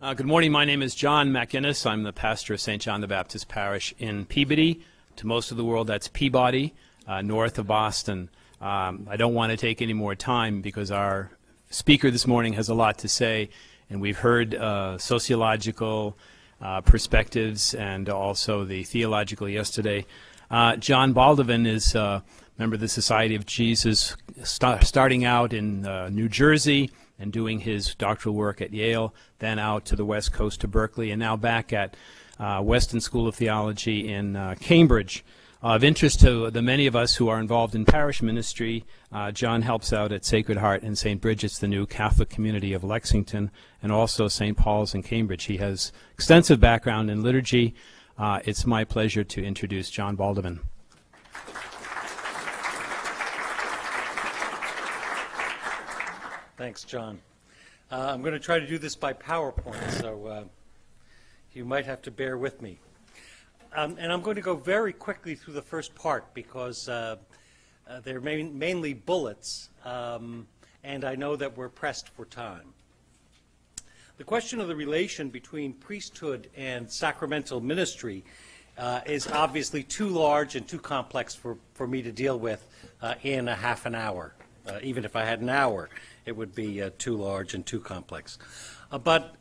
Good morning. My name is John McInnes. I'm the pastor of St. John the Baptist Parish in Peabody. To most of the world, that's Peabody, north of Boston. I don't want to take any more time because our speaker this morning has a lot to say, and we've heard sociological perspectives and also the theological yesterday. John Baldwin is a member of the Society of Jesus, starting out in New Jersey and doing his doctoral work at Yale, then out to the West Coast to Berkeley, and now back at Weston School of Theology in Cambridge. Of interest to the many of us who are involved in parish ministry, John helps out at Sacred Heart and St. Bridget's, the new Catholic community of Lexington, and also St. Paul's in Cambridge. He has extensive background in liturgy. It's my pleasure to introduce John Baldwin. Thanks, John. I'm going to try to do this by PowerPoint, so you might have to bear with me. And I'm going to go very quickly through the first part because they're mainly bullets, and I know that we're pressed for time. The question of the relation between priesthood and sacramental ministry is obviously too large and too complex for me to deal with in a half an hour. Even if I had an hour, it would be too large and too complex. But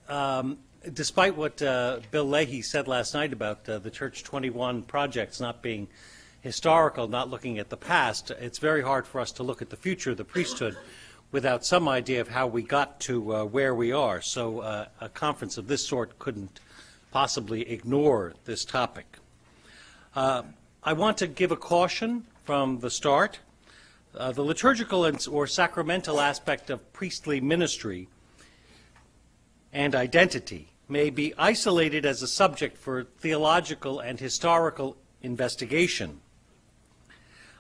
despite what Bill Leahy said last night about the Church 21 projects not being historical, not looking at the past, it's very hard for us to look at the future of the priesthood without some idea of how we got to where we are. So a conference of this sort couldn't possibly ignore this topic. I want to give a caution from the start. The liturgical or sacramental aspect of priestly ministry and identity may be isolated as a subject for theological and historical investigation.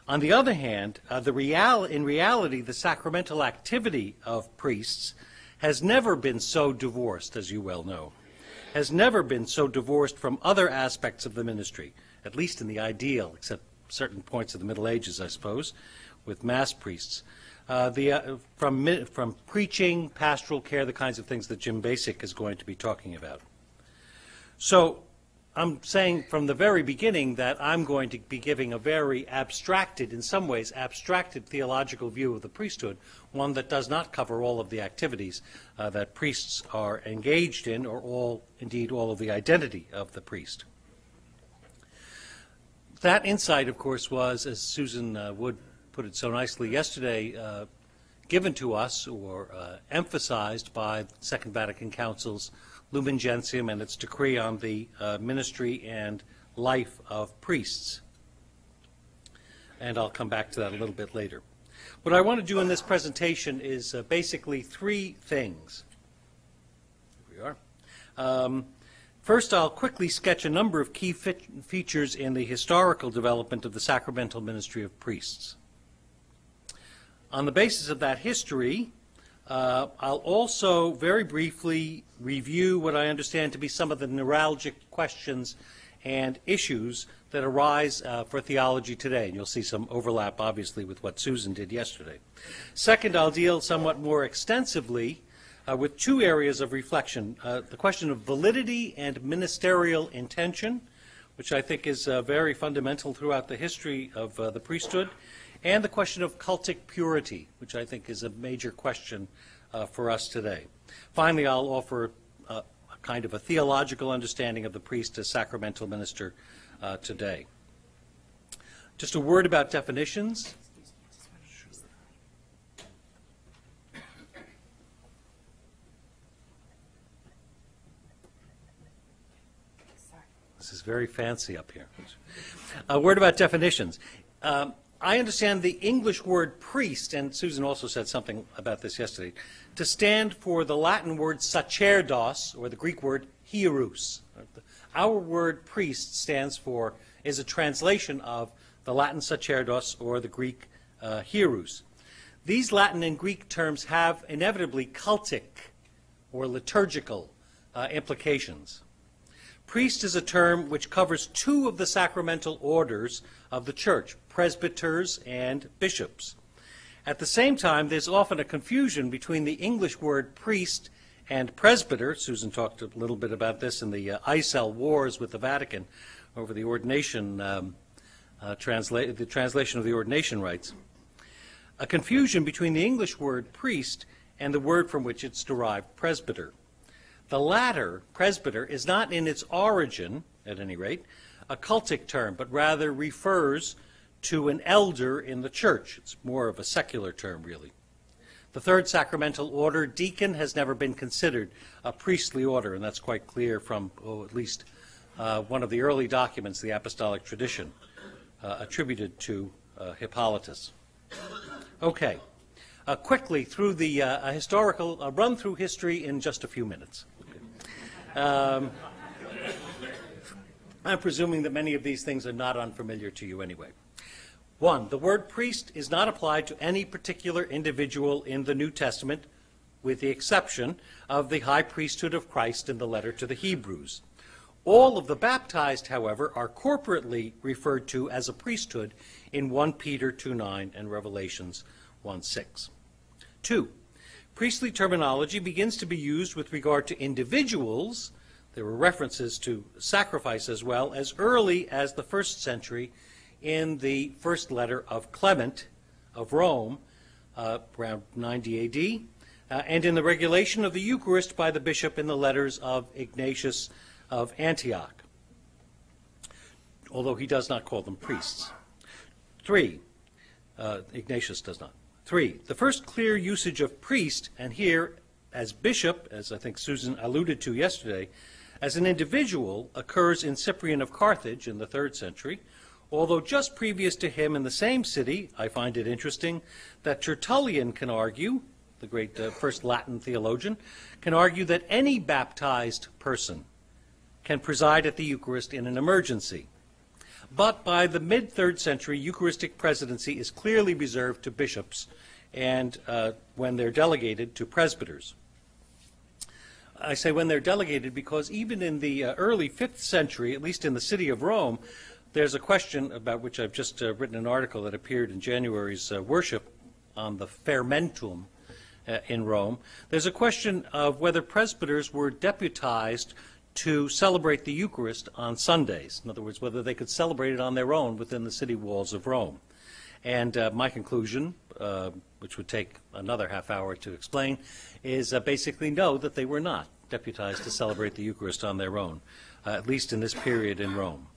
On the other hand, in reality, the sacramental activity of priests has never been so divorced, as you well know, has never been so divorced from other aspects of the ministry, at least in the ideal, except certain points of the Middle Ages, I suppose, with mass priests, from preaching, pastoral care, the kinds of things that Jim Basic is going to be talking about. So I'm saying from the very beginning that I'm going to be giving a very abstracted, in some ways abstracted theological view of the priesthood, one that does not cover all of the activities that priests are engaged in, or indeed all of the identity of the priest. That insight, of course, was, as Susan Wood put it so nicely yesterday, given to us or emphasized by the Second Vatican Council's Lumen Gentium and its decree on the ministry and life of priests. And I'll come back to that a little bit later. What I want to do in this presentation is basically three things. Here we are. First, I'll quickly sketch a number of key features in the historical development of the sacramental ministry of priests. On the basis of that history, I'll also very briefly review what I understand to be some of the neuralgic questions and issues that arise for theology today. And you'll see some overlap, obviously, with what Susan did yesterday. Second, I'll deal somewhat more extensively with two areas of reflection, the question of validity and ministerial intention, which I think is very fundamental throughout the history of the priesthood, and the question of cultic purity, which I think is a major question for us today. Finally, I'll offer a kind of a theological understanding of the priest as sacramental minister today. Just a word about definitions. This is very fancy up here. A word about definitions. I understand the English word priest, and Susan also said something about this yesterday, to stand for the Latin word sacerdos, or the Greek word hierus. Our word priest is a translation of the Latin sacerdos or the Greek hierus. These Latin and Greek terms have inevitably cultic or liturgical implications. Priest is a term which covers two of the sacramental orders of the Church, presbyters and bishops. At the same time, there's often a confusion between the English word priest and presbyter. Susan talked a little bit about this in the ICEL wars with the Vatican over the ordination, the translation of the ordination rites. A confusion between the English word priest and the word from which it's derived, presbyter. The latter, presbyter, is not in its origin, at any rate, a cultic term, but rather refers to an elder in the church. It's more of a secular term, really. The third sacramental order, deacon, has never been considered a priestly order, and that's quite clear from, at least one of the early documents, the apostolic tradition, attributed to Hippolytus. Okay. Quickly, through the historical, run through history in just a few minutes. I'm presuming that many of these things are not unfamiliar to you anyway. 1, the word priest is not applied to any particular individual in the New Testament, with the exception of the high priesthood of Christ in the letter to the Hebrews. All of the baptized, however, are corporately referred to as a priesthood in 1 Peter 2:9 and Revelations 1:6. 2, priestly terminology begins to be used with regard to individuals. There were references to sacrifice as well as early as the 1st century in the first letter of Clement of Rome, around 90 A.D., and in the regulation of the Eucharist by the bishop in the letters of Ignatius of Antioch, although he does not call them priests. 3, Ignatius does not. 3, the first clear usage of priest, and here as bishop, as I think Susan alluded to yesterday, as an individual, occurs in Cyprian of Carthage in the 3rd century, although just previous to him in the same city, I find it interesting that Tertullian can argue, the great first Latin theologian, can argue that any baptized person can preside at the Eucharist in an emergency. But by the mid-3rd century, Eucharistic presidency is clearly reserved to bishops and when they're delegated to presbyters. I say when they're delegated because even in the early 5th century, at least in the city of Rome, there's a question about which I've just written an article that appeared in January's worship on the fermentum in Rome. There's a question of whether presbyters were deputized to celebrate the Eucharist on Sundays. In other words, whether they could celebrate it on their own within the city walls of Rome. And my conclusion, which would take another half hour to explain, is basically no, that they were not deputized to celebrate the Eucharist on their own, at least in this period in Rome.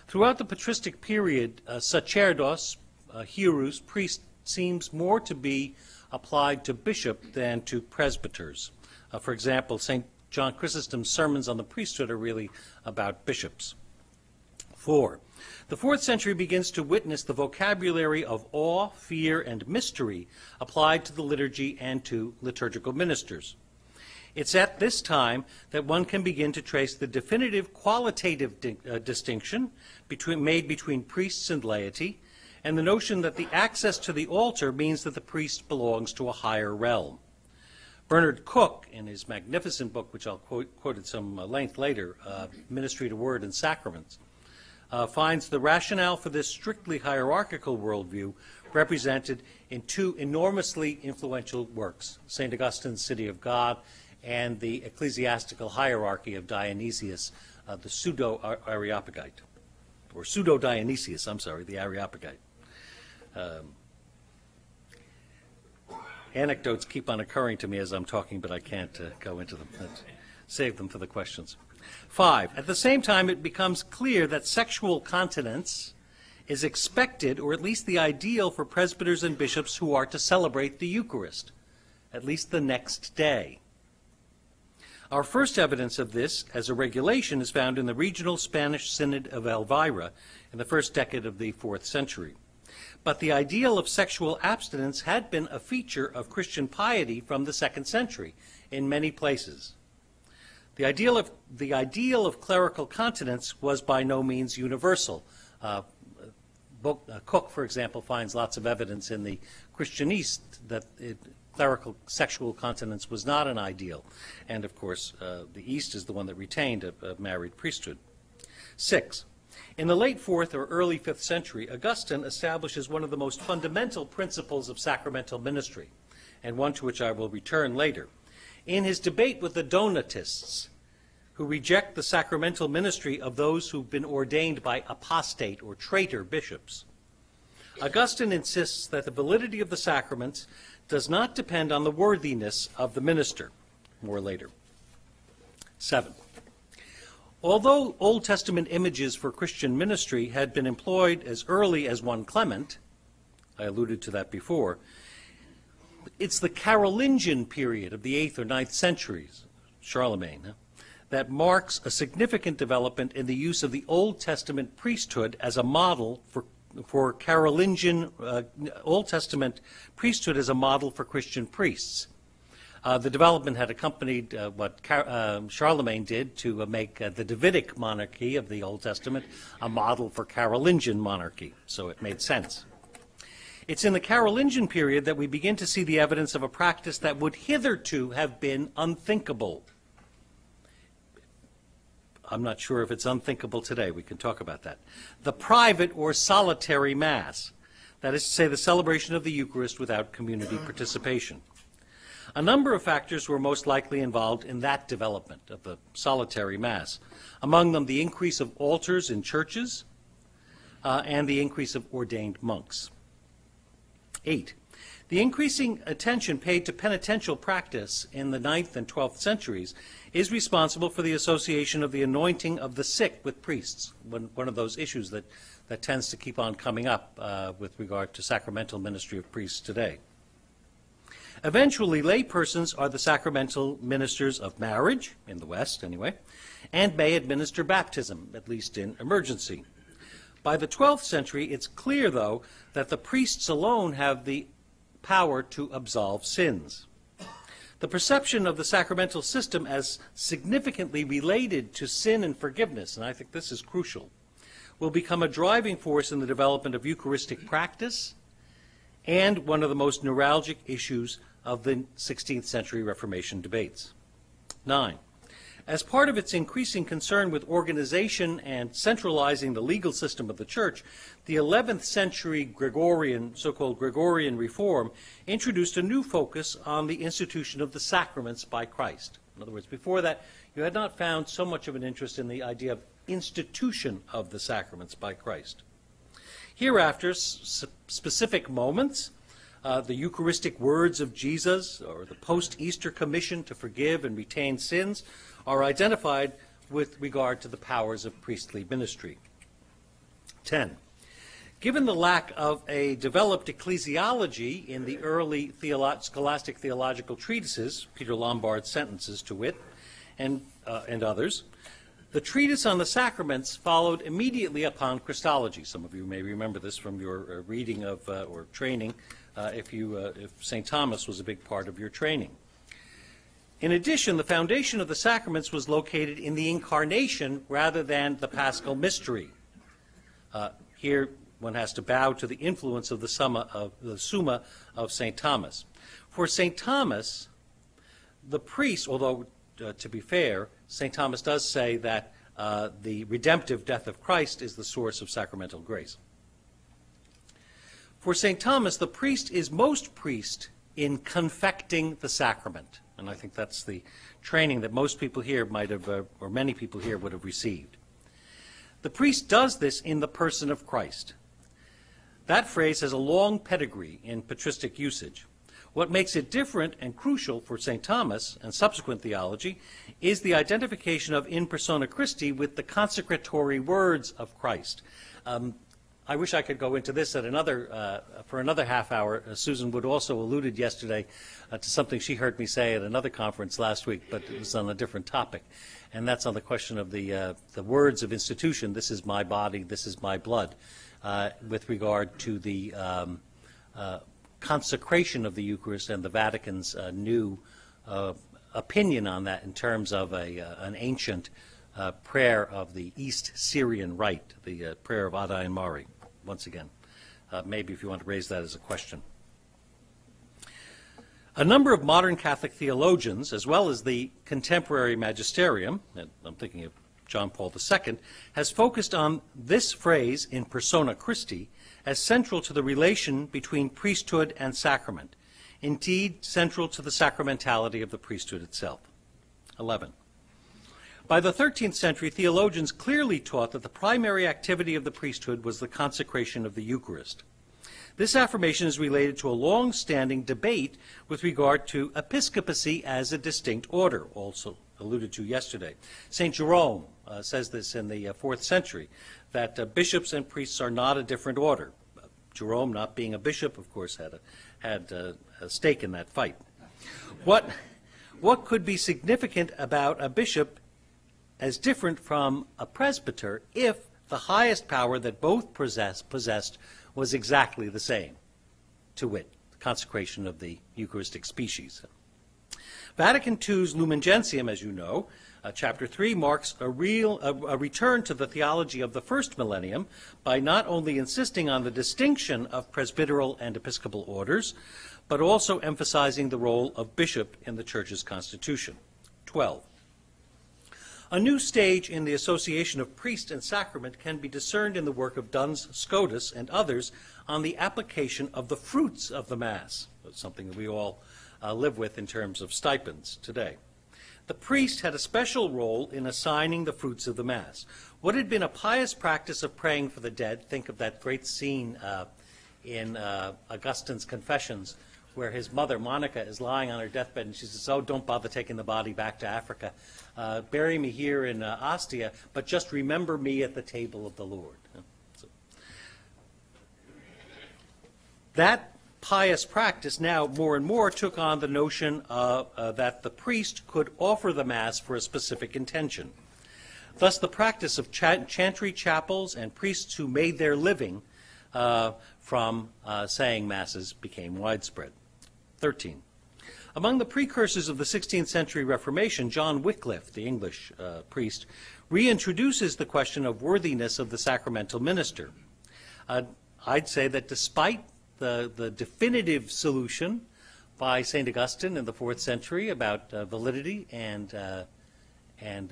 Throughout the patristic period, sacerdos, hierus, priest, seems more to be applied to bishop than to presbyters. For example, St. John Chrysostom's sermons on the priesthood are really about bishops. 4, the 4th century begins to witness the vocabulary of awe, fear, and mystery applied to the liturgy and to liturgical ministers. It's at this time that one can begin to trace the definitive qualitative distinction made between priests and laity, and the notion that the access to the altar means that the priest belongs to a higher realm. Bernard Cook, in his magnificent book, which I'll quote at some length later, Ministry to Word and Sacraments, finds the rationale for this strictly hierarchical worldview represented in 2 enormously influential works, St. Augustine's City of God and the ecclesiastical hierarchy of Dionysius, the pseudo-Areopagite, or pseudo-Dionysius, I'm sorry, the Areopagite. Anecdotes keep on occurring to me as I'm talking, but I can't go into them. Let's save them for the questions. 5, at the same time, it becomes clear that sexual continence is expected, or at least the ideal, for presbyters and bishops who are to celebrate the Eucharist, at least the next day. Our first evidence of this as a regulation is found in the regional Spanish Synod of Elvira in the first decade of the 4th century. But the ideal of sexual abstinence had been a feature of Christian piety from the 2nd century in many places. The ideal of clerical continence was by no means universal. Cook, for example, finds lots of evidence in the Christian East that clerical sexual continence was not an ideal. And, of course, the East is the one that retained a married priesthood. 6, in the late 4th or early 5th century, Augustine establishes one of the most fundamental principles of sacramental ministry, and one to which I will return later. In his debate with the Donatists, who reject the sacramental ministry of those who've been ordained by apostate or traitor bishops, Augustine insists that the validity of the sacraments does not depend on the worthiness of the minister. More later. 7. Although Old Testament images for Christian ministry had been employed as early as 1 Clement, I alluded to that before, it's the Carolingian period of the 8th or 9th centuries, Charlemagne, that marks a significant development in the use of the Old Testament priesthood as a model for Carolingian, Old Testament priesthood as a model for Christian priests. The development had accompanied what Charlemagne did to make the Davidic monarchy of the Old Testament a model for Carolingian monarchy, so it made sense. It's in the Carolingian period that we begin to see the evidence of a practice that would hitherto have been unthinkable. I'm not sure if it's unthinkable today. We can talk about that. The private or solitary Mass, that is to say, the celebration of the Eucharist without community participation. A number of factors were most likely involved in that development of the solitary Mass. Among them, the increase of altars in churches and the increase of ordained monks. 8. The increasing attention paid to penitential practice in the 9th and 12th centuries is responsible for the association of the anointing of the sick with priests, one of those issues that tends to keep on coming up with regard to sacramental ministry of priests today. Eventually, lay persons are the sacramental ministers of marriage, in the West anyway, and may administer baptism, at least in emergency. By the 12th century, it's clear, though, that the priests alone have the power to absolve sins. The perception of the sacramental system as significantly related to sin and forgiveness, and I think this is crucial, will become a driving force in the development of Eucharistic practice and one of the most neuralgic issues of the 16th century Reformation debates. 9. As part of its increasing concern with organization and centralizing the legal system of the Church, the 11th century Gregorian, so-called Gregorian reform, introduced a new focus on the institution of the sacraments by Christ. In other words, before that, you had not found so much of an interest in the idea of institution of the sacraments by Christ. Hereafter, specific moments, the Eucharistic words of Jesus, or the post-Easter commission to forgive and retain sins, are identified with regard to the powers of priestly ministry. 10. Given the lack of a developed ecclesiology in the early scholastic theological treatises, Peter Lombard's sentences to wit, and others, the treatise on the sacraments followed immediately upon Christology. Some of you may remember this from your reading of or training, if St. Thomas was a big part of your training. In addition, the foundation of the sacraments was located in the Incarnation rather than the Paschal mystery. Here, one has to bow to the influence of the Summa of St. Thomas. For St. Thomas, the priest, although to be fair, St. Thomas does say that the redemptive death of Christ is the source of sacramental grace. For St. Thomas, the priest is most priest in confecting the sacrament. And I think that's the training that most people here might have, or many people here would have received. The priest does this in the person of Christ. That phrase has a long pedigree in patristic usage. What makes it different and crucial for St. Thomas and subsequent theology is the identification of in persona Christi with the consecratory words of Christ. I wish I could go into this at for another half hour. Susan Wood also alluded yesterday to something she heard me say at another conference last week, but it was on a different topic. And that's on the question of the words of institution, this is my body, this is my blood, with regard to the consecration of the Eucharist and the Vatican's new opinion on that in terms of an ancient prayer of the East Syrian Rite, the prayer of Adai and Mari, once again. Maybe if you want to raise that as a question. A number of modern Catholic theologians, as well as the contemporary magisterium, and I'm thinking of John Paul II, has focused on this phrase, in persona Christi, as central to the relation between priesthood and sacrament. indeed central to the sacramentality of the priesthood itself. 11. By the 13th century, theologians clearly taught that the primary activity of the priesthood was the consecration of the Eucharist. This affirmation is related to a long-standing debate with regard to episcopacy as a distinct order, also alluded to yesterday. St. Jerome says this in the 4th century, that bishops and priests are not a different order. Jerome, not being a bishop, of course, had a stake in that fight. What could be significant about a bishop as different from a presbyter if the highest power that both possessed was exactly the same, to wit, the consecration of the Eucharistic species? Vatican II's Lumen Gentium, as you know, chapter 3, marks a return to the theology of the first millennium by not only insisting on the distinction of presbyteral and episcopal orders, but also emphasizing the role of bishop in the Church's constitution. 12. A new stage in the association of priest and sacrament can be discerned in the work of Duns Scotus and others on the application of the fruits of the Mass. That's something that we all live with in terms of stipends today. The priest had a special role in assigning the fruits of the Mass. What had been a pious practice of praying for the dead, think of that great scene in Augustine's Confessions, where his mother, Monica, is lying on her deathbed, and she says, "Oh, don't bother taking the body back to Africa. Bury me here in Ostia, but just remember me at the table of the Lord." So, that pious practice now more and more took on the notion that the priest could offer the Mass for a specific intention. Thus, the practice of chantry chapels and priests who made their living from saying Masses became widespread. 13. Among the precursors of the 16th century Reformation, John Wycliffe, the English priest, reintroduces the question of worthiness of the sacramental minister. I'd say that despite the definitive solution by St. Augustine in the 4th century about validity and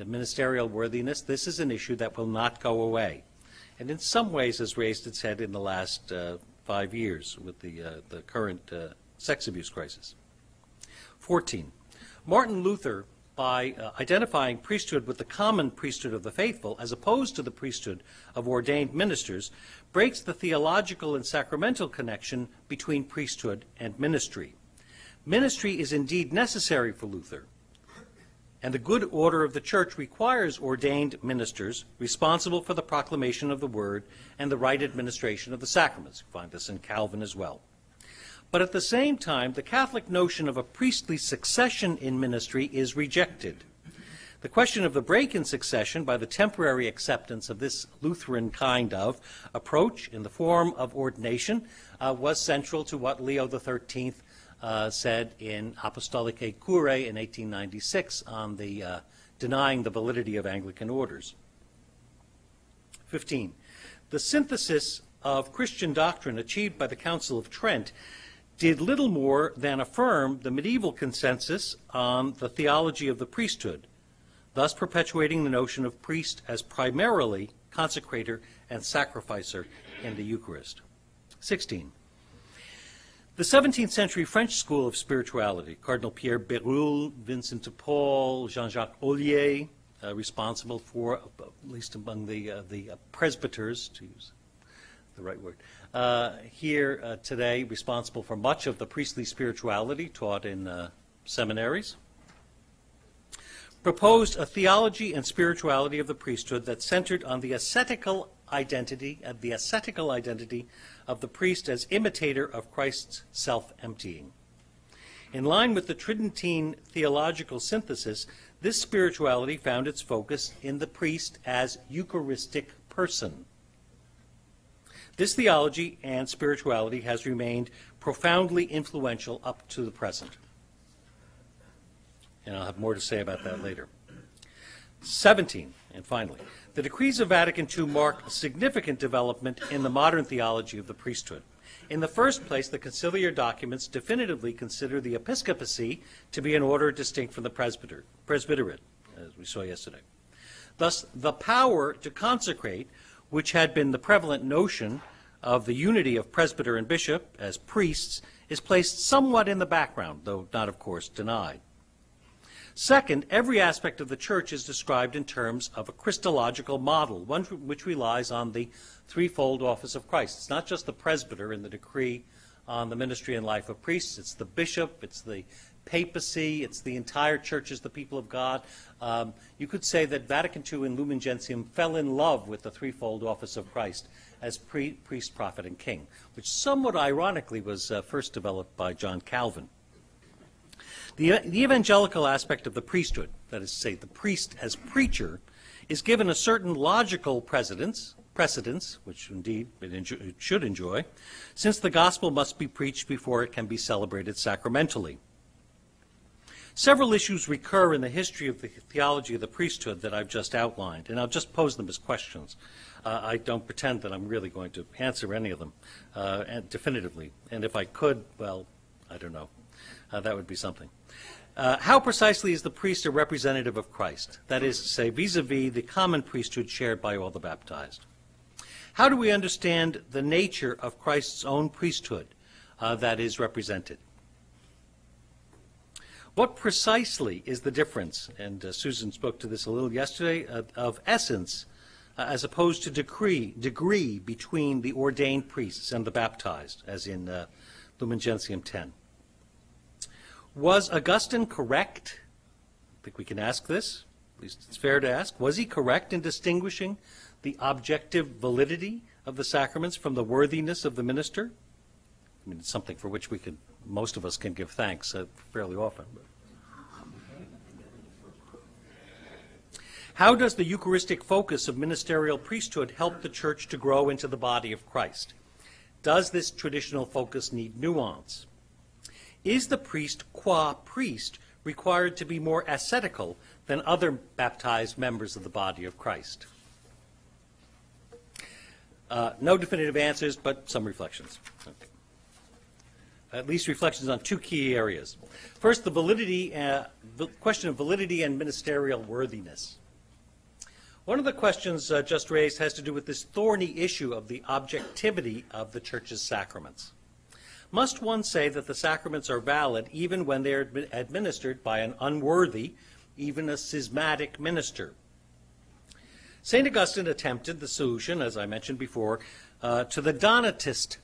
ministerial worthiness, this is an issue that will not go away, and in some ways has raised its head in the last 5 years with the current sex abuse crisis. 14. Martin Luther, by identifying priesthood with the common priesthood of the faithful, as opposed to the priesthood of ordained ministers, breaks the theological and sacramental connection between priesthood and ministry. Ministry is indeed necessary for Luther, and the good order of the Church requires ordained ministers responsible for the proclamation of the Word and the right administration of the sacraments. You find this in Calvin as well. But at the same time, the Catholic notion of a priestly succession in ministry is rejected. The question of the break in succession by the temporary acceptance of this Lutheran kind of approach in the form of ordination was central to what Leo XIII said in Apostolicae Curae in 1896 on the denying the validity of Anglican orders. 15. The synthesis of Christian doctrine achieved by the Council of Trent did little more than affirm the medieval consensus on the theology of the priesthood, thus perpetuating the notion of priest as primarily consecrator and sacrificer in the Eucharist. 16. The 17th century French school of spirituality, Cardinal Pierre Bérulle, Vincent de Paul, Jean-Jacques Ollier, responsible for, at least among the presbyters, to use the right word, here today, responsible for much of the priestly spirituality taught in seminaries, proposed a theology and spirituality of the priesthood that centered on the ascetical identity of the priest as imitator of Christ's self-emptying. In line with the Tridentine theological synthesis, this spirituality found its focus in the priest as Eucharistic person. This theology and spirituality has remained profoundly influential up to the present. And I'll have more to say about that later. 17, and finally, the decrees of Vatican II mark a significant development in the modern theology of the priesthood. In the first place, the conciliar documents definitively consider the episcopacy to be an order distinct from the presbyterate, as we saw yesterday. Thus, the power to consecrate, which had been the prevalent notion of the unity of presbyter and bishop as priests, is placed somewhat in the background, though not, of course, denied. Second, every aspect of the church is described in terms of a Christological model, one which relies on the threefold office of Christ. It's not just the presbyter in the decree on the ministry and life of priests. It's the bishop, it's the papacy, it's the entire church as the people of God. You could say that Vatican II in Lumen Gentium fell in love with the threefold office of Christ as priest, prophet, and king, which somewhat ironically was first developed by John Calvin. The evangelical aspect of the priesthood, that is to say, the priest as preacher, is given a certain logical precedence, which indeed it should enjoy, since the gospel must be preached before it can be celebrated sacramentally. Several issues recur in the history of the theology of the priesthood that I've just outlined, and I'll just pose them as questions. I don't pretend that I'm really going to answer any of them definitively, and if I could, well, I don't know. That would be something. How precisely is the priest a representative of Christ? That is to say, vis-a-vis the common priesthood shared by all the baptized. How do we understand the nature of Christ's own priesthood that is represented? What precisely is the difference, and Susan spoke to this a little yesterday, of essence as opposed to degree between the ordained priests and the baptized, as in Lumen Gentium 10? Was Augustine correct? I think we can ask this. At least it's fair to ask. Was he correct in distinguishing the objective validity of the sacraments from the worthiness of the minister? I mean, it's something for which most of us can give thanks fairly often. How does the Eucharistic focus of ministerial priesthood help the church to grow into the body of Christ? Does this traditional focus need nuance? Is the priest, qua priest, required to be more ascetical than other baptized members of the body of Christ? No definitive answers, but some reflections. Okay. At least reflections on two key areas. First, the question of validity and ministerial worthiness. One of the questions just raised has to do with this thorny issue of the objectivity of the church's sacraments. Must one say that the sacraments are valid even when they are administered by an unworthy, even a schismatic minister? St. Augustine attempted the solution, as I mentioned before, to the Donatist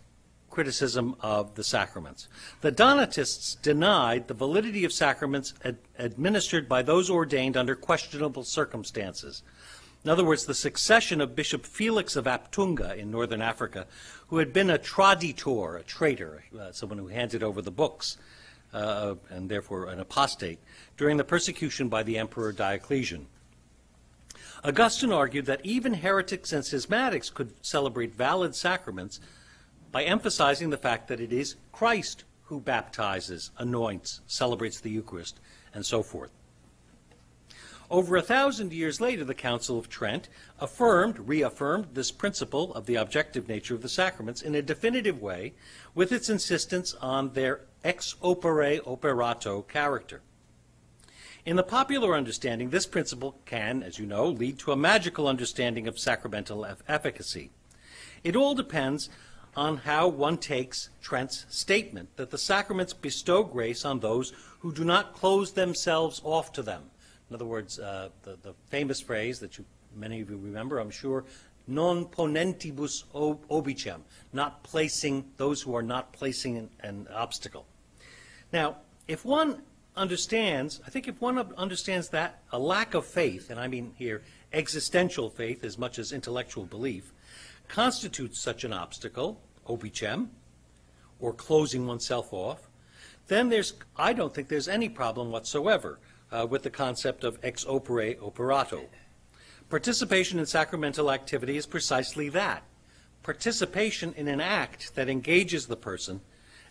criticism of the sacraments. The Donatists denied the validity of sacraments administered by those ordained under questionable circumstances. In other words, the succession of Bishop Felix of Aptunga in northern Africa, who had been a traditor, a traitor, someone who handed over the books, and therefore an apostate, during the persecution by the Emperor Diocletian. Augustine argued that even heretics and schismatics could celebrate valid sacraments by emphasizing the fact that it is Christ who baptizes, anoints, celebrates the Eucharist, and so forth. Over 1,000 years later, the Council of Trent reaffirmed this principle of the objective nature of the sacraments in a definitive way, with its insistence on their ex opere operato character. In the popular understanding, this principle can, as you know, lead to a magical understanding of sacramental efficacy. It all depends on how one takes Trent's statement that the sacraments bestow grace on those who do not close themselves off to them. In other words, the famous phrase that many of you remember, I'm sure, non ponentibus obicem, not placing those who are not placing an obstacle. Now, if one understands that a lack of faith, and I mean here existential faith as much as intellectual belief, constitutes such an obstacle, obicem, or closing oneself off, then I don't think there's any problem whatsoever with the concept of ex opere operato. Participation in sacramental activity is precisely that. Participation in an act that engages the person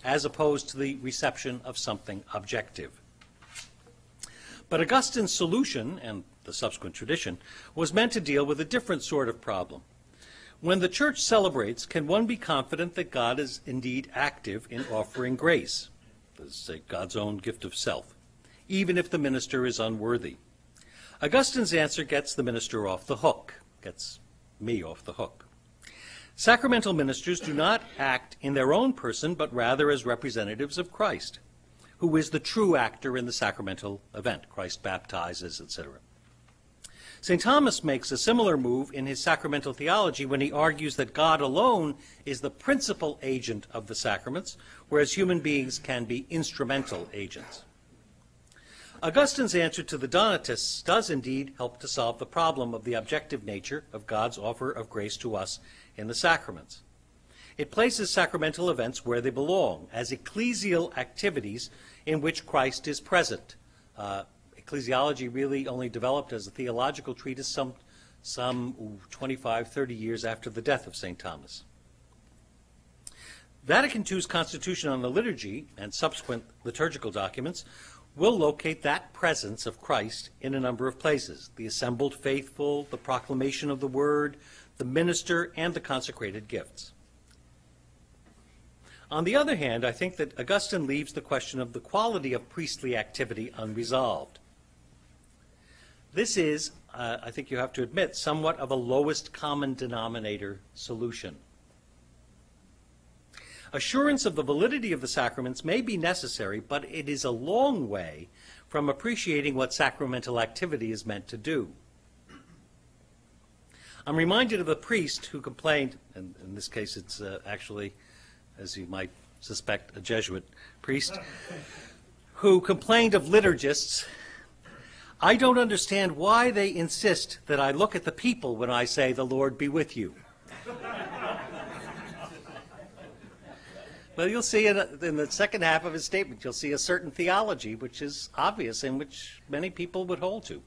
as opposed to the reception of something objective. But Augustine's solution, and the subsequent tradition, was meant to deal with a different sort of problem. When the Church celebrates, can one be confident that God is indeed active in offering grace? This is God's own gift of self, even if the minister is unworthy. Augustine's answer gets the minister off the hook, gets me off the hook. Sacramental ministers do not act in their own person, but rather as representatives of Christ, who is the true actor in the sacramental event. Christ baptizes, etc. St. Thomas makes a similar move in his Sacramental Theology when he argues that God alone is the principal agent of the sacraments, whereas human beings can be instrumental agents. Augustine's answer to the Donatists does indeed help to solve the problem of the objective nature of God's offer of grace to us in the sacraments. It places sacramental events where they belong, as ecclesial activities in which Christ is present. Ecclesiology really only developed as a theological treatise some 25, 30 years after the death of St. Thomas. Vatican II's Constitution on the Liturgy and subsequent liturgical documents will locate that presence of Christ in a number of places: the assembled faithful, the proclamation of the word, the minister, and the consecrated gifts. On the other hand, I think that Augustine leaves the question of the quality of priestly activity unresolved. This is, I think you have to admit, somewhat of a lowest common denominator solution. Assurance of the validity of the sacraments may be necessary, but it is a long way from appreciating what sacramental activity is meant to do. I'm reminded of a priest who complained, and in this case it's actually, as you might suspect, a Jesuit priest, who complained of liturgists. "I don't understand why they insist that I look at the people when I say, 'The Lord be with you.'" Well, you'll see in the second half of his statement, you'll see a certain theology which is obvious and which many people would hold to.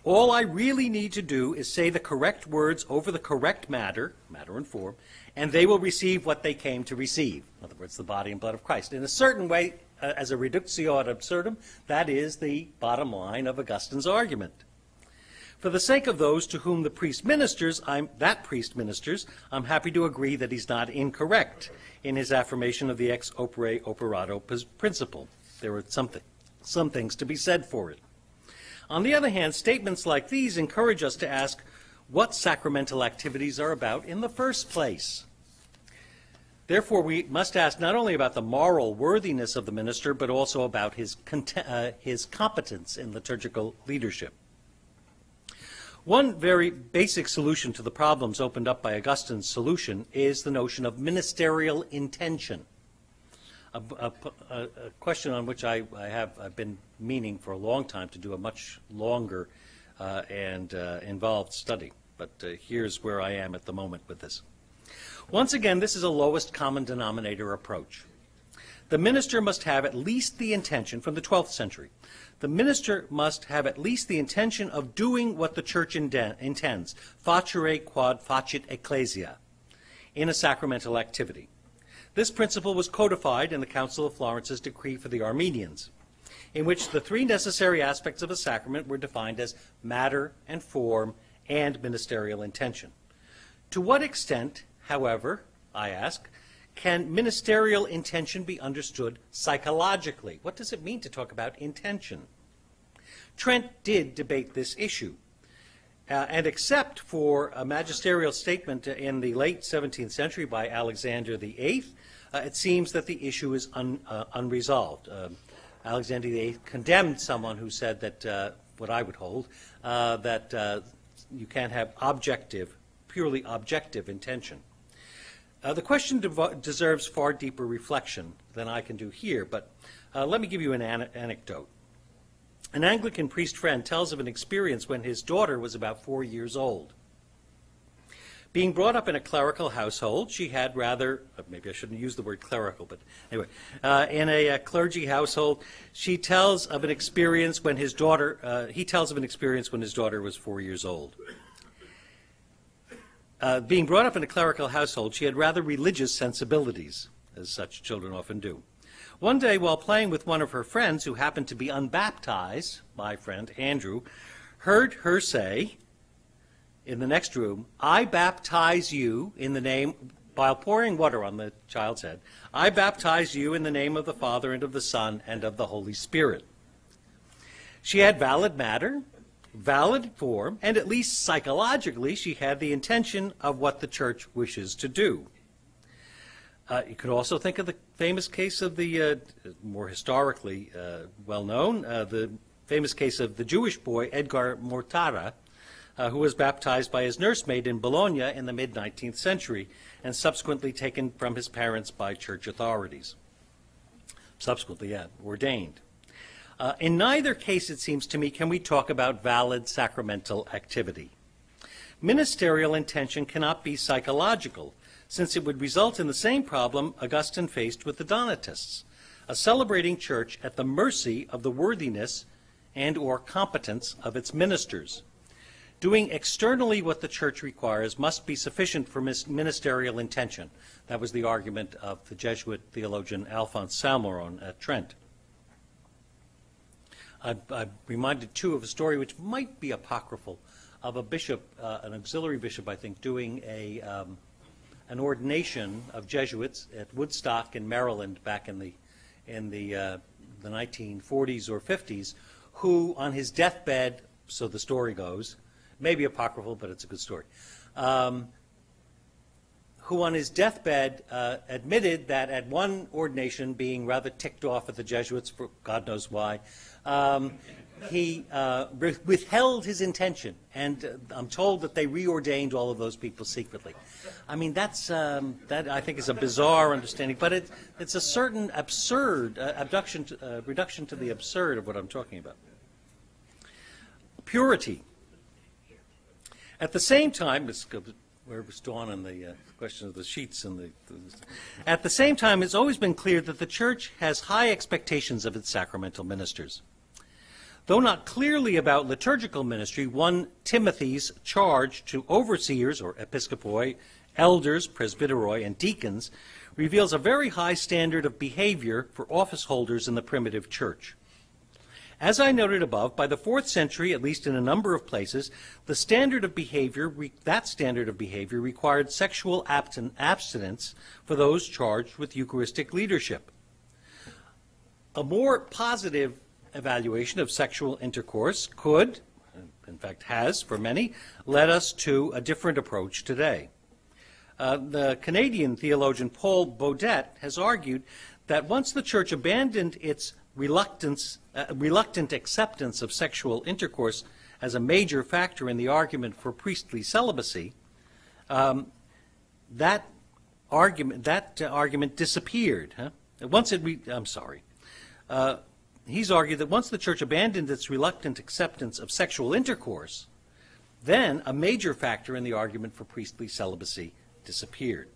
"All I really need to do is say the correct words over the correct matter and form, and they will receive what they came to receive." In other words, the body and blood of Christ. In a certain way, as a reductio ad absurdum, that is the bottom line of Augustine's argument. For the sake of those to whom the priest ministers, I'm happy to agree that he's not incorrect in his affirmation of the ex opere operato principle. There are some things to be said for it. On the other hand, statements like these encourage us to ask what sacramental activities are about in the first place. Therefore, we must ask not only about the moral worthiness of the minister, but also about his competence in liturgical leadership. One very basic solution to the problems opened up by Augustine's solution is the notion of ministerial intention, a question on which I've been meaning for a long time to do a much longer and involved study. But here's where I am at the moment with this. Once again, this is a lowest common denominator approach. The minister must have at least the intention, from the 12th century, the minister must have at least the intention of doing what the church intends, facere quod facit ecclesia, in a sacramental activity. This principle was codified in the Council of Florence's decree for the Armenians, in which the three necessary aspects of a sacrament were defined as matter and form and ministerial intention. To what extent, however, I ask, can ministerial intention be understood psychologically? What does it mean to talk about intention? Trent did debate this issue, and except for a magisterial statement in the late 17th century by Alexander VIII, it seems that the issue is unresolved. Alexander VIII condemned someone who said that, what I would hold, that you can't have purely objective intention. The question deserves far deeper reflection than I can do here, but let me give you an anecdote. An Anglican priest friend tells of an experience when his daughter was about 4 years old. Being brought up in a clerical household, she had rather, maybe I shouldn't use the word clerical, but anyway, in a clergy household, he tells of an experience when his daughter was 4 years old. Being brought up in a clerical household, she had rather religious sensibilities, as such children often do. One day, while playing with one of her friends who happened to be unbaptized, my friend Andrew, heard her say in the next room, "I baptize you in the name," while pouring water on the child's head, "I baptize you in the name of the Father and of the Son and of the Holy Spirit." She had valid matter valid form, and at least psychologically she had the intention of what the church wishes to do. You could also think of the famous case of the, more historically well-known, the famous case of the Jewish boy Edgar Mortara, who was baptized by his nursemaid in Bologna in the mid-19th century and subsequently taken from his parents by church authorities. Subsequently, ordained. In neither case, it seems to me, can we talk about valid sacramental activity. Ministerial intention cannot be psychological, since it would result in the same problem Augustine faced with the Donatists, a celebrating church at the mercy of the worthiness and or competence of its ministers. Doing externally what the church requires must be sufficient for ministerial intention. That was the argument of the Jesuit theologian Alphonse Salmeron at Trent. I'm reminded, too, of a story which might be apocryphal of a bishop, an auxiliary bishop, I think, doing an ordination of Jesuits at Woodstock in Maryland back in the 1940s or 50s, who on his deathbed, so the story goes, maybe apocryphal, but it's a good story, who on his deathbed admitted that at one ordination, being rather ticked off at the Jesuits, for God knows why, he withheld his intention, and I'm told that they reordained all of those people secretly. I mean, that I think is a bizarre understanding, but it's a certain absurd reduction to the absurd of what I'm talking about. Purity. At the same time, we're still on the question of the sheets and at the same time, it's always been clear that the church has high expectations of its sacramental ministers. Though not clearly about liturgical ministry, 1 Timothy's charge to overseers, or episcopoi, elders, presbyteroi, and deacons reveals a very high standard of behavior for office holders in the primitive church. As I noted above, by the 4th century, at least in a number of places, that standard of behavior required sexual abstinence for those charged with Eucharistic leadership. A more positive evaluation of sexual intercourse could, in fact has for many, led us to a different approach today. The Canadian theologian Paul Baudet has argued that once the Church abandoned its reluctant acceptance of sexual intercourse as a major factor in the argument for priestly celibacy, that argument disappeared. He's argued that once the Church abandoned its reluctant acceptance of sexual intercourse, then a major factor in the argument for priestly celibacy disappeared.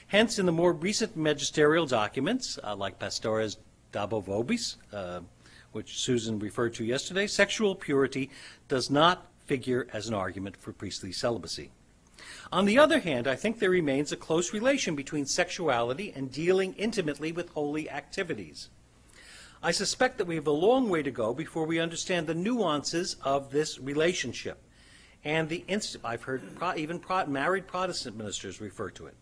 Hence, in the more recent magisterial documents, like Pastores Dabo Vobis, which Susan referred to yesterday, sexual purity does not figure as an argument for priestly celibacy. On the other hand, I think there remains a close relation between sexuality and dealing intimately with holy activities. I suspect that we have a long way to go before we understand the nuances of this relationship. And I've heard even married Protestant ministers refer to it.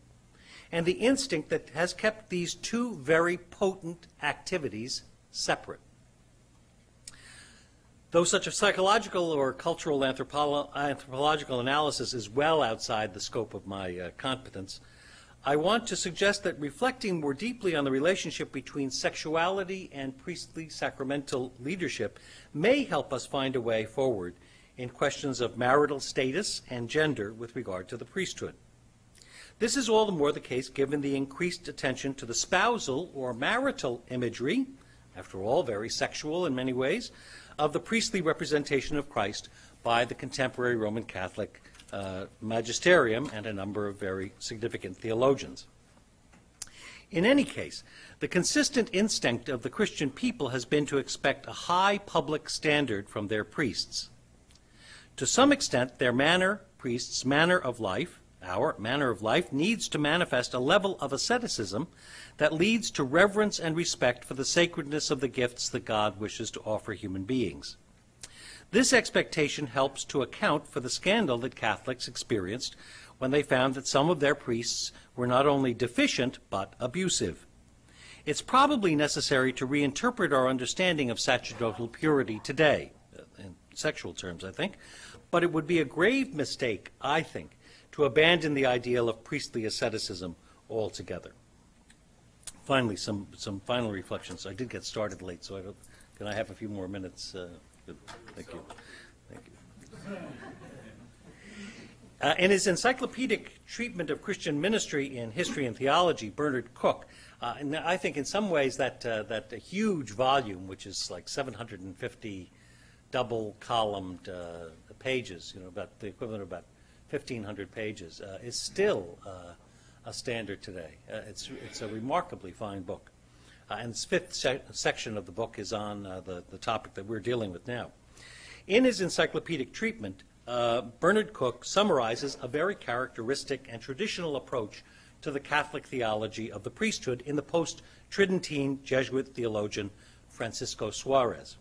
And the instinct that has kept these two very potent activities separate. Though such a psychological or cultural anthropological analysis is well outside the scope of my competence, I want to suggest that reflecting more deeply on the relationship between sexuality and priestly sacramental leadership may help us find a way forward in questions of marital status and gender with regard to the priesthood. This is all the more the case given the increased attention to the spousal or marital imagery, after all very sexual in many ways, of the priestly representation of Christ by the contemporary Roman Catholic magisterium and a number of very significant theologians. In any case, the consistent instinct of the Christian people has been to expect a high public standard from their priests. To some extent, priests' manner of life, our manner of life, needs to manifest a level of asceticism that leads to reverence and respect for the sacredness of the gifts that God wishes to offer human beings. This expectation helps to account for the scandal that Catholics experienced when they found that some of their priests were not only deficient but abusive. It's probably necessary to reinterpret our understanding of sacerdotal purity today. And sexual terms, I think. But it would be a grave mistake, I think, to abandon the ideal of priestly asceticism altogether. Finally, some final reflections. I did get started late, so can I have a few more minutes? Good. Thank you. Thank you. In his encyclopedic treatment of Christian ministry in history and theology, Bernard Cook, and I think in some ways that a huge volume, which is like 750 double-columned pages, about the equivalent of about 1,500 pages, is still a standard today. It's a remarkably fine book. And its fifth section of the book is on the topic that we're dealing with now. In his encyclopedic treatment, Bernard Cook summarizes a very characteristic and traditional approach to the Catholic theology of the priesthood in the post-Tridentine Jesuit theologian Francisco Suarez.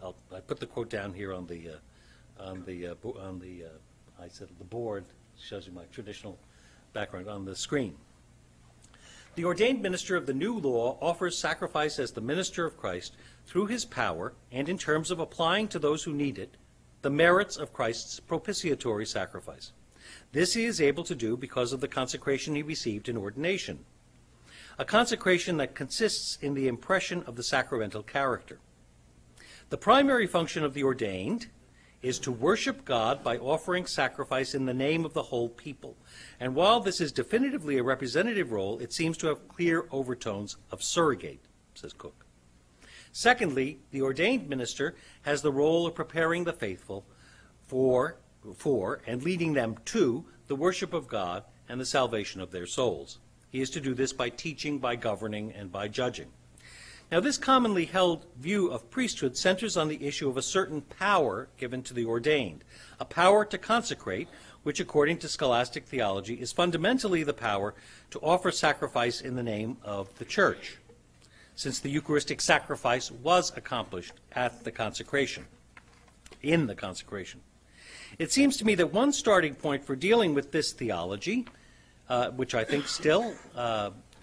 I put the quote down here on the board. Shows you my traditional background on the screen. The ordained minister of the new law offers sacrifice as the minister of Christ through his power and in terms of applying to those who need it the merits of Christ's propitiatory sacrifice. This he is able to do because of the consecration he received in ordination, a consecration that consists in the impression of the sacramental character. The primary function of the ordained is to worship God by offering sacrifice in the name of the whole people. And while this is definitively a representative role, it seems to have clear overtones of surrogate, says Cook. Secondly, the ordained minister has the role of preparing the faithful for and leading them to the worship of God and the salvation of their souls. He is to do this by teaching, by governing, and by judging. Now, this commonly held view of priesthood centers on the issue of a certain power given to the ordained, a power to consecrate, which according to scholastic theology is fundamentally the power to offer sacrifice in the name of the Church, since the Eucharistic sacrifice was accomplished at the consecration, in the consecration. It seems to me that one starting point for dealing with this theology, which I think still,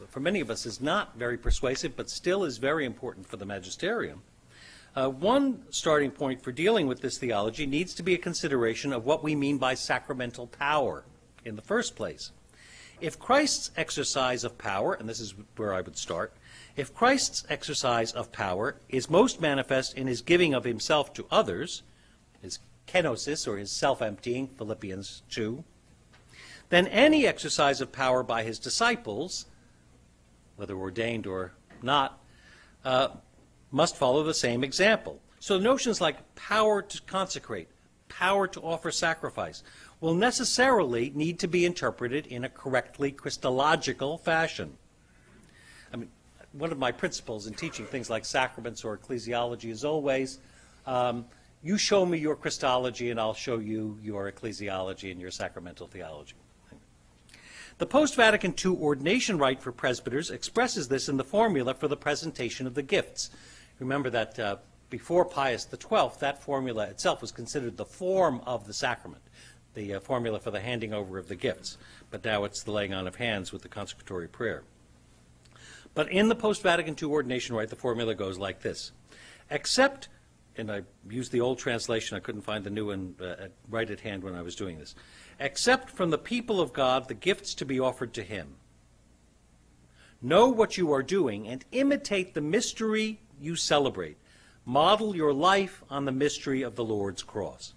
for many of us, is not very persuasive, but still is very important for the magisterium, one starting point for dealing with this theology needs to be a consideration of what we mean by sacramental power in the first place. If Christ's exercise of power, and this is where I would start, if Christ's exercise of power is most manifest in his giving of himself to others, his kenosis, or his self-emptying, Philippians 2, then any exercise of power by his disciples, whether ordained or not, must follow the same example. So notions like power to consecrate, power to offer sacrifice, will necessarily need to be interpreted in a correctly Christological fashion. I mean, one of my principles in teaching things like sacraments or ecclesiology is always, you show me your Christology and I'll show you your ecclesiology and your sacramental theology. The post-Vatican II ordination rite for presbyters expresses this in the formula for the presentation of the gifts. Remember that before Pius XII, that formula itself was considered the form of the sacrament, the formula for the handing over of the gifts. But now it's the laying on of hands with the consecratory prayer. But in the post-Vatican II ordination rite, the formula goes like this. Except, and I used the old translation, I couldn't find the new one right at hand when I was doing this. Accept from the people of God the gifts to be offered to him. Know what you are doing and imitate the mystery you celebrate. Model your life on the mystery of the Lord's cross.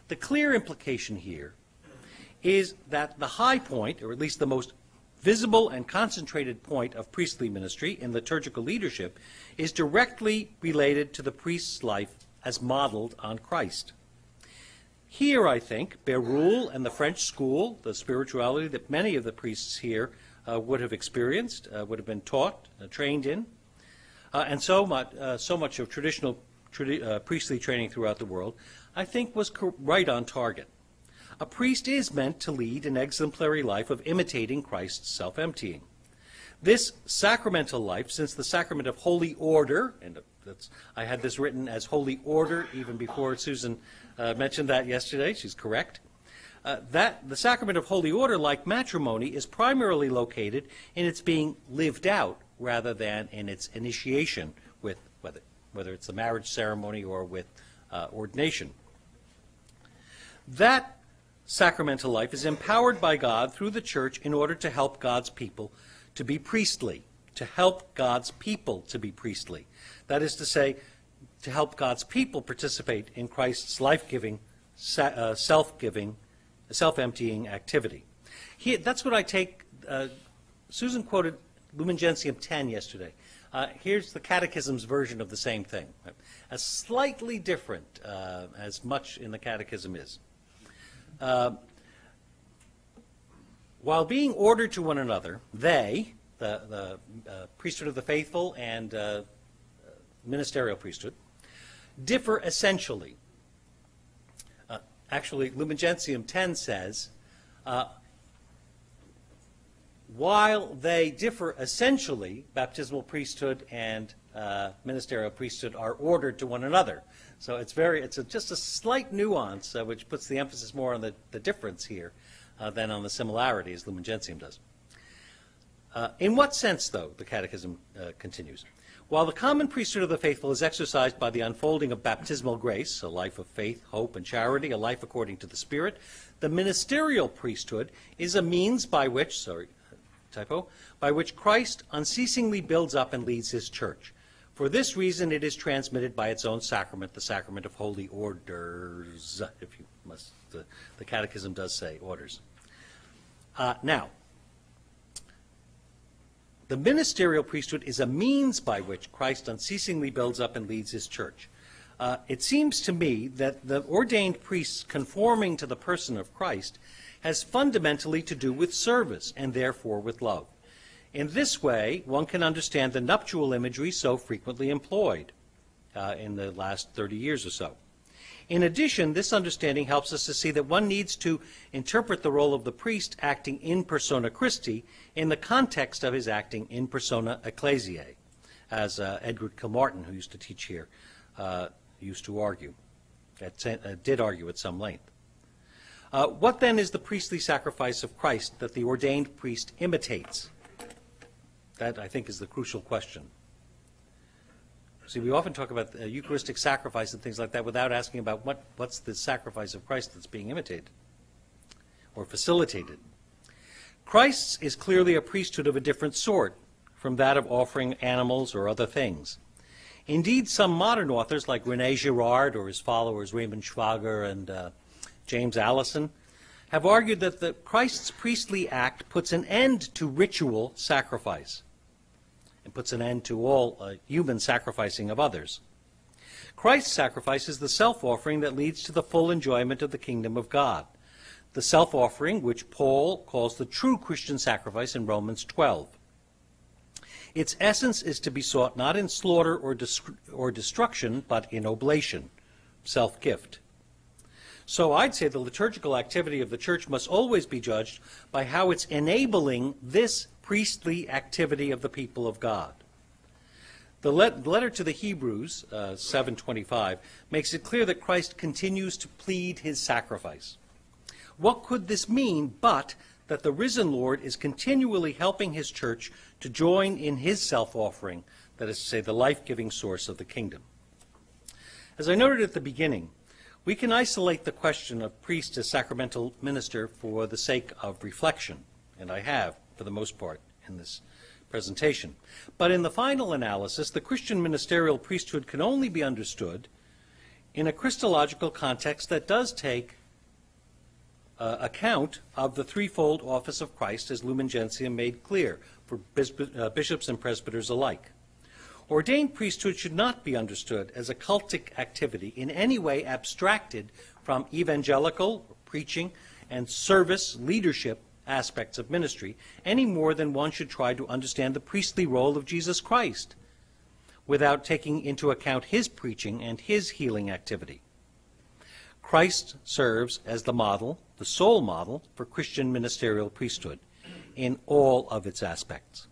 The clear implication here is that the high point, or at least the most visible and concentrated point of priestly ministry in liturgical leadership, is directly related to the priest's life as modeled on Christ. Here, I think, Bérulle and the French school, the spirituality that many of the priests here would have experienced, would have been taught, trained in, and so much of traditional priestly training throughout the world, I think was right on target. A priest is meant to lead an exemplary life of imitating Christ's self-emptying. This sacramental life, since the sacrament of holy order, and I had this written as holy order even before Susan mentioned that yesterday, she's correct, that the sacrament of holy order, like matrimony, is primarily located in its being lived out rather than in its initiation with whether it's the marriage ceremony or with ordination. That sacramental life is empowered by God through the church in order to help God's people to be priestly, to help God's people to be priestly. That is to say, to help God's people participate in Christ's life-giving, self-giving, self-emptying activity. That's what I take. Susan quoted Lumen Gentium 10 yesterday. Here's the Catechism's version of the same thing. A slightly different, as much in the Catechism is. While being ordered to one another, they, the priesthood of the faithful and ministerial priesthood, differ essentially. Actually, Lumen Gentium 10 says, while they differ essentially, baptismal priesthood and ministerial priesthood are ordered to one another. So it's just a slight nuance which puts the emphasis more on the difference here than on the similarity, as Lumen Gentium does. In what sense, though, the Catechism continues? While the common priesthood of the faithful is exercised by the unfolding of baptismal grace, a life of faith, hope, and charity, a life according to the Spirit, the ministerial priesthood is a means by which, by which Christ unceasingly builds up and leads his church. For this reason, it is transmitted by its own sacrament, the sacrament of holy orders, if you must. The Catechism does say orders. Now, the ministerial priesthood is a means by which Christ unceasingly builds up and leads his church. It seems to me that the ordained priests conforming to the person of Christ has fundamentally to do with service and therefore with love. In this way, one can understand the nuptial imagery so frequently employed in the last 30 years or so. In addition, this understanding helps us to see that one needs to interpret the role of the priest acting in persona Christi in the context of his acting in persona ecclesiae, as Edward Kilmartin, who used to teach here, used to argue, did argue at some length. What then is the priestly sacrifice of Christ that the ordained priest imitates? That, I think, is the crucial question. See, we often talk about Eucharistic sacrifice and things like that without asking about what's the sacrifice of Christ that's being imitated or facilitated. Christ's is clearly a priesthood of a different sort from that of offering animals or other things. Indeed, some modern authors like René Girard or his followers Raymond Schwager and James Allison have argued that Christ's priestly act puts an end to ritual sacrifice and puts an end to all human sacrificing of others. Christ's sacrifice is the self-offering that leads to the full enjoyment of the kingdom of God. The self-offering which Paul calls the true Christian sacrifice in Romans 12. Its essence is to be sought not in slaughter or destruction, but in oblation, self-gift. So I'd say the liturgical activity of the church must always be judged by how it's enabling this priestly activity of the people of God. The letter to the Hebrews, 7:25, makes it clear that Christ continues to plead his sacrifice. What could this mean but that the risen Lord is continually helping his church to join in his self-offering, that is to say, the life-giving source of the kingdom? As I noted at the beginning, we can isolate the question of priest as sacramental minister for the sake of reflection, and I have, for the most part, in this presentation. But in the final analysis, the Christian ministerial priesthood can only be understood in a Christological context that does take account of the threefold office of Christ, as Lumen Gentium made clear, for bishops and presbyters alike. Ordained priesthood should not be understood as a cultic activity in any way abstracted from evangelical, preaching, and service leadership aspects of ministry, any more than one should try to understand the priestly role of Jesus Christ without taking into account his preaching and his healing activity. Christ serves as the model, the sole model, for Christian ministerial priesthood in all of its aspects.